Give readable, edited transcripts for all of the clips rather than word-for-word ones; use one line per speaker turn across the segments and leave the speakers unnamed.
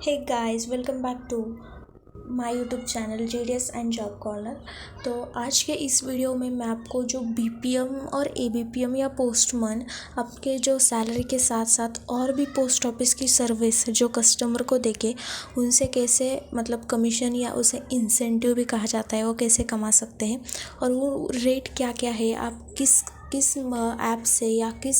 Hey guys, welcome back to my YouTube channel GDS and job corner. तो आज के इस वीडियो में मैं आपको जो बीपीएम और एबीपीएम या पोस्टमैन आपके जो सैलरी के साथ साथ और भी पोस्ट ऑफिस की सर्विस जो कस्टमर को देके उनसे कैसे मतलब कमीशन या उसे इंसेंटिव भी कहा जाता है वो कैसे कमा सकते हैं और वो रेट क्या क्या है, आप किस किस ऐप से या किस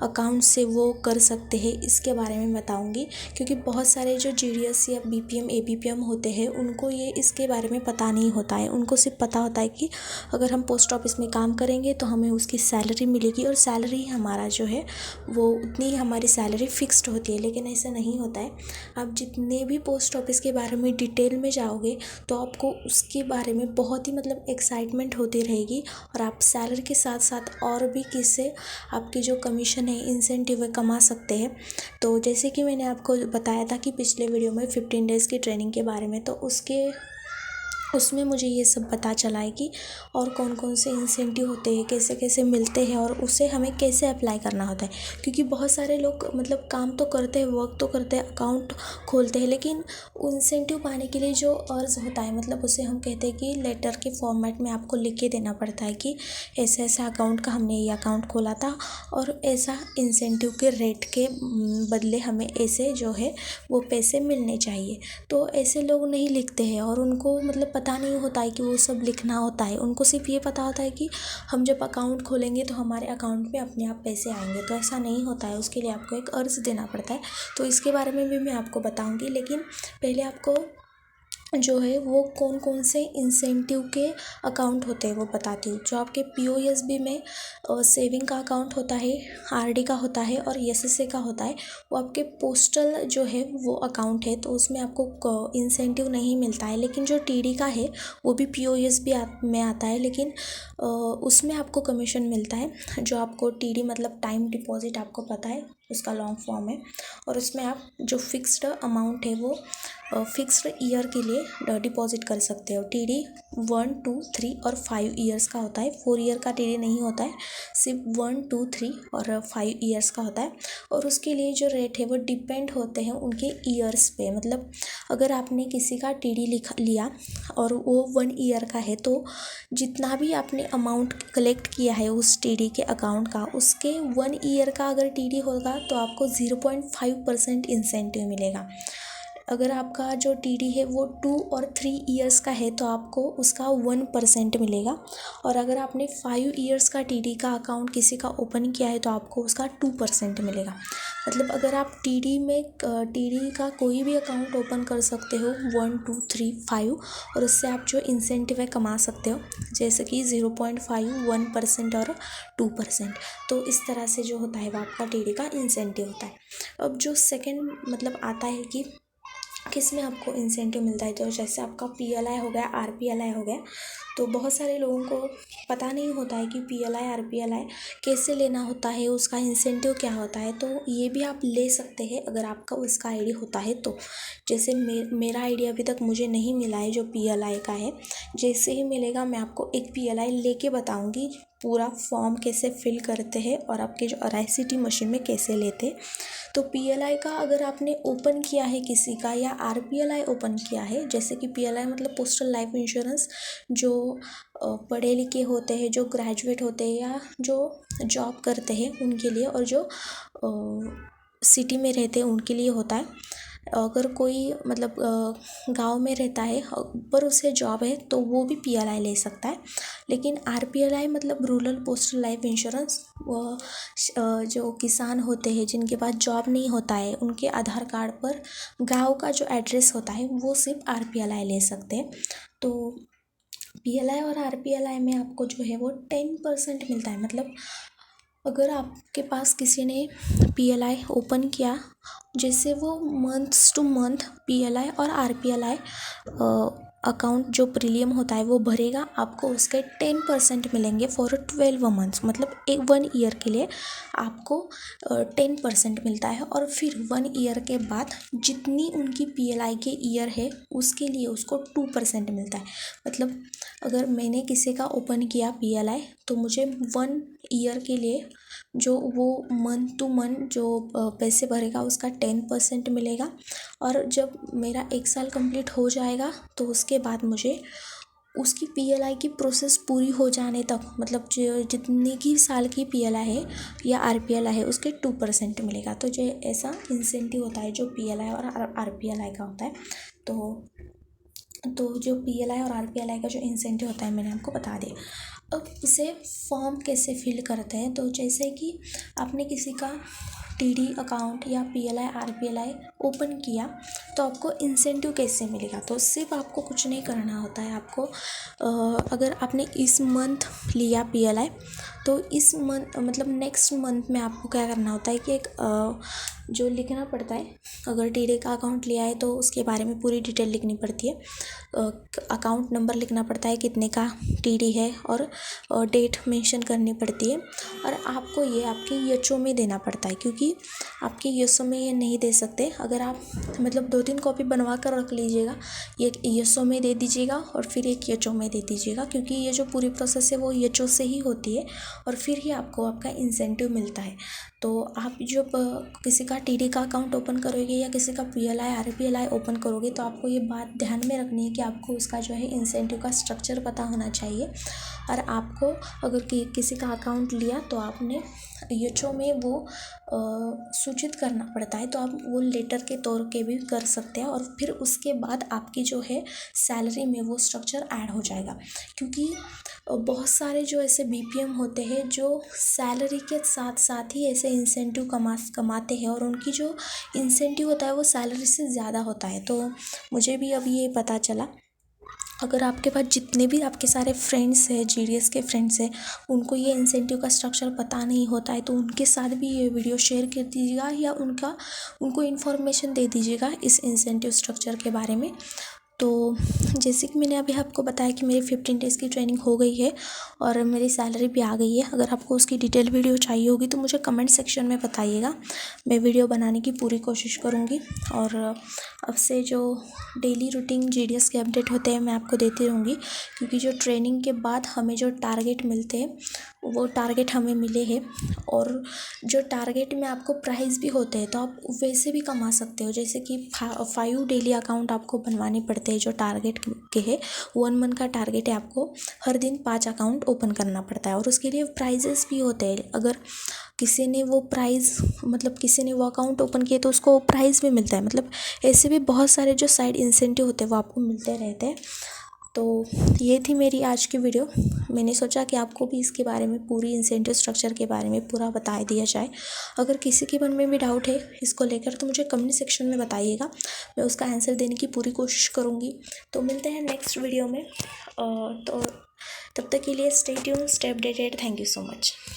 अकाउंट से वो कर सकते हैं इसके बारे में बताऊंगी। क्योंकि बहुत सारे जो जीडीएस या बीपीएम एबीपीएम होते हैं उनको ये इसके बारे में पता नहीं होता है। उनको सिर्फ पता होता है कि अगर हम पोस्ट ऑफिस में काम करेंगे तो हमें उसकी सैलरी मिलेगी और सैलरी हमारा जो है वो उतनी हमारी सैलरी फिक्स्ड होती है, लेकिन ऐसा नहीं होता है। आप जितने भी पोस्ट ऑफिस के बारे में डिटेल में जाओगे तो आपको उसके बारे में बहुत ही मतलब एक्साइटमेंट होती रहेगी और आप सैलरी के साथ साथ और भी किससे आपकी जो कमीशन है इंसेंटिव है कमा सकते हैं। तो जैसे कि मैंने आपको बताया था कि पिछले वीडियो में 15 डेज़ की ट्रेनिंग के बारे में, तो उसमें मुझे ये सब पता चला है कि और कौन कौन से इंसेंटिव होते हैं, कैसे कैसे मिलते हैं और उसे हमें कैसे अप्लाई करना होता है। क्योंकि बहुत सारे लोग मतलब काम तो करते हैं, वर्क तो करते हैं, अकाउंट खोलते हैं, लेकिन इंसेंटिव पाने के लिए जो अर्ज होता है मतलब उसे हम कहते हैं कि लेटर के फॉर्मेट में आपको लिख के देना पड़ता है कि ऐसा ऐसा अकाउंट का हमने ये अकाउंट खोला था और ऐसा इंसेंटिव के रेट के बदले हमें ऐसे जो है वो पैसे मिलने चाहिए। तो ऐसे लोग नहीं लिखते हैं और उनको मतलब पता नहीं होता है कि वो सब लिखना होता है। उनको सिर्फ ये पता होता है कि हम जब अकाउंट खोलेंगे तो हमारे अकाउंट में अपने आप पैसे आएंगे। तो ऐसा नहीं होता है, उसके लिए आपको एक अर्ज देना पड़ता है। तो इसके बारे में भी मैं आपको बताऊंगी, लेकिन पहले आपको जो है वो कौन कौन से इंसेंटिव के अकाउंट होते हैं वो बताती हूँ। जो आपके पीओएसबी में सेविंग का अकाउंट होता है, आरडी का होता है और एसएसए का होता है, वो आपके पोस्टल जो है वो अकाउंट है, तो उसमें आपको इंसेंटिव नहीं मिलता है। लेकिन जो टीडी का है वो भी पीओएसबी में आता है, लेकिन उसमें आपको कमीशन मिलता है। जो आपको टीडी मतलब टाइम डिपॉजिट आपको पता है, उसका लॉन्ग फॉर्म है, और उसमें आप जो फिक्स्ड अमाउंट है वो फिक्स्ड ईयर के लिए डिपॉजिट कर सकते हो। टीडी 1, 2, 3 और 5 ईयर्स का होता है। 4 ईयर का टीडी नहीं होता है, सिर्फ 1, 2, 3 और 5 ईयर्स का होता है। और उसके लिए जो रेट है वो डिपेंड होते हैं उनके ईयर्स पे। मतलब अगर आपने किसी का टीडी लिया और वो 1 ईयर का है, तो जितना भी आपने अमाउंट कलेक्ट किया है उस टीडी के अकाउंट का, उसके 1 ईयर का अगर टीडी होगा तो आपको 0.5% इंसेंटिव मिलेगा। अगर आपका जो टीडी है वो 2 और 3 ईयर्स का है तो आपको उसका 1% मिलेगा। और अगर आपने 5 ईयर्स का टीडी का अकाउंट किसी का ओपन किया है तो आपको उसका 2% मिलेगा। मतलब अगर आप टीडी का कोई भी अकाउंट ओपन कर सकते हो 1, 2, 3, 5, और उससे आप जो इंसेंटिव है कमा सकते हो, जैसे कि 0.5, 1% और 2%। तो इस तरह से जो होता है वो आपका टीडी का इंसेंटिव होता है। अब जो सेकेंड मतलब आता है कि किस में आपको इंसेंटिव मिलता है, तो जैसे आपका पीएलआई हो गया, आरपीएलआई हो गया। तो बहुत सारे लोगों को पता नहीं होता है कि पीएलआई आरपीएलआई कैसे लेना होता है, उसका इंसेंटिव क्या होता है। तो ये भी आप ले सकते हैं अगर आपका उसका आईडी होता है तो। जैसे मेरा आईडी अभी तक मुझे नहीं मिला है जो पीएलआई का है। जैसे ही मिलेगा मैं आपको एक पीएलआई लेके बताऊंगी पूरा फॉर्म कैसे फिल करते हैं और आपके जो आरआईसीटी मशीन में कैसे लेते हैं। तो पीएलआई का अगर आपने ओपन किया है किसी का या आरपीएलआई ओपन किया है, जैसे कि पीएलआई मतलब पोस्टल लाइफ इंश्योरेंस, जो पढ़े लिखे होते हैं, जो ग्रेजुएट होते हैं या जो जॉब करते हैं उनके लिए, और जो सिटी में रहते हैं उनके लिए होता है। अगर कोई मतलब गांव में रहता है पर उसे जॉब है तो वो भी पीएलआई ले सकता है। लेकिन आरपीएलआई मतलब रूरल पोस्टल लाइफ इंश्योरेंस, जो किसान होते हैं जिनके पास जॉब नहीं होता है, उनके आधार कार्ड पर गांव का जो एड्रेस होता है वो सिर्फ आरपीएलआई ले सकते हैं। तो पीएलआई और आरपीएलआई में आपको जो है वो 10% मिलता है। मतलब अगर आपके पास किसी ने पीएलआई ओपन किया, जैसे वो मंथ्स टू मंथ पीएलआई और आरपीएलआई अकाउंट जो प्रीमियम होता है वो भरेगा, आपको उसके 10% मिलेंगे फॉर 12 मंथ्स। मतलब 1 ईयर के लिए आपको 10% मिलता है। और फिर 1 ईयर के बाद जितनी उनकी पीएलआई के ईयर है उसके लिए उसको 2% मिलता है। मतलब अगर मैंने किसी का ओपन किया पीएलआई तो मुझे 1 ईयर के लिए जो वो मंथ टू मंथ जो पैसे भरेगा उसका 10% मिलेगा। और जब मेरा 1 साल कंप्लीट हो जाएगा तो उसके बाद मुझे उसकी PLI की प्रोसेस पूरी हो जाने तक, मतलब जो जितनी की साल की PLI है या RPLI है उसके 2% मिलेगा। तो जो ऐसा इंसेंटिव होता है जो PLI और RPLI का होता है। तो जो PLI और RPLI का जो इंसेंटिव होता है मैंने आपको बता दिया। अब इसे फॉर्म कैसे फिल करते हैं, तो जैसे कि आपने किसी का TD अकाउंट या PLI RPLI ओपन किया तो आपको इंसेंटिव कैसे मिलेगा। तो सिर्फ आपको कुछ नहीं करना होता है। आपको अगर आपने इस मंथ लिया PLI तो इस मंथ मतलब नेक्स्ट मंथ में आपको क्या करना होता है कि एक जो लिखना पड़ता है। अगर TD का अकाउंट लिया है तो उसके बारे में पूरी डिटेल लिखनी पड़ती है। अकाउंट नंबर लिखना पड़ता है, कितने का TD है, और डेट मेंशन करनी पड़ती है। और आपको ये आपके EHO में देना पड़ता है, क्योंकि आपके EHO में ये नहीं दे सकते। अगर आप मतलब 2-3 कॉपी बनवा कर रख लीजिएगा, एक EHO में दे दीजिएगा और फिर एक EHO में दे दीजिएगा, क्योंकि ये जो पूरी प्रोसेस है वो EHO से ही होती है और फिर ही आपको आपका इंसेंटिव मिलता है। तो आप जब किसी का TD का अकाउंट ओपन करोगे या किसी का PLI RPLI ओपन करोगे तो आपको ये बात ध्यान में रखनी है कि आपको उसका जो है इंसेंटिव का स्ट्रक्चर पता होना चाहिए। और आपको अगर किसी का अकाउंट लिया तो आपने EHO में वो सूचित करना पड़ता है। तो आप वो लेटर के तौर के भी कर सकते हैं और फिर उसके बाद आपकी जो है सैलरी में वो स्ट्रक्चर ऐड हो जाएगा। क्योंकि बहुत सारे जो ऐसे BPM होते हैं जो सैलरी के साथ साथ ही ऐसे इंसेंटिव कमाते हैं और उनकी जो इंसेंटिव होता है वो सैलरी से ज़्यादा होता है। तो मुझे भी अभी ये पता चला। अगर आपके पास जितने भी आपके सारे फ्रेंड्स हैं, GDS के फ्रेंड्स हैं, उनको ये इंसेंटिव का स्ट्रक्चर पता नहीं होता है तो उनके साथ भी ये वीडियो शेयर कर दीजिएगा या उनको इन्फॉर्मेशन दे दीजिएगा इस इंसेंटिव स्ट्रक्चर के बारे में। तो जैसे कि मैंने अभी आपको बताया कि मेरी 15 डेज़ की ट्रेनिंग हो गई है और मेरी सैलरी भी आ गई है। अगर आपको उसकी डिटेल वीडियो चाहिए होगी तो मुझे कमेंट सेक्शन में बताइएगा, मैं वीडियो बनाने की पूरी कोशिश करूँगी। और अब से जो डेली रूटीन GDS के अपडेट होते हैं मैं आपको देती रहूँगी, क्योंकि जो ट्रेनिंग के बाद हमें जो टारगेट मिलते हैं वो टारगेट हमें मिले हैं। और जो टारगेट में आपको प्राइज़ भी होते हैं तो आप वैसे भी कमा सकते हो। जैसे कि 5 डेली अकाउंट आपको बनवाने पड़ते हैं जो टारगेट के है। 1 मंथ का टारगेट है, आपको हर दिन 5 अकाउंट ओपन करना पड़ता है और उसके लिए प्राइजेस भी होते हैं। अगर किसी ने वो अकाउंट ओपन किए तो उसको प्राइज़ भी मिलता है। मतलब ऐसे भी बहुत सारे जो साइड इंसेंटिव होते हैं वो आपको मिलते रहते हैं। तो ये थी मेरी आज की वीडियो। मैंने सोचा कि आपको भी इसके बारे में पूरी इंसेंटिव स्ट्रक्चर के बारे में पूरा बता दिया जाए। अगर किसी के मन में भी डाउट है इसको लेकर तो मुझे कमेंट सेक्शन में बताइएगा, मैं उसका आंसर देने की पूरी कोशिश करूँगी। तो मिलते हैं नेक्स्ट वीडियो में। तो तब तक के लिए stay tune, stay updated. Thank you so much.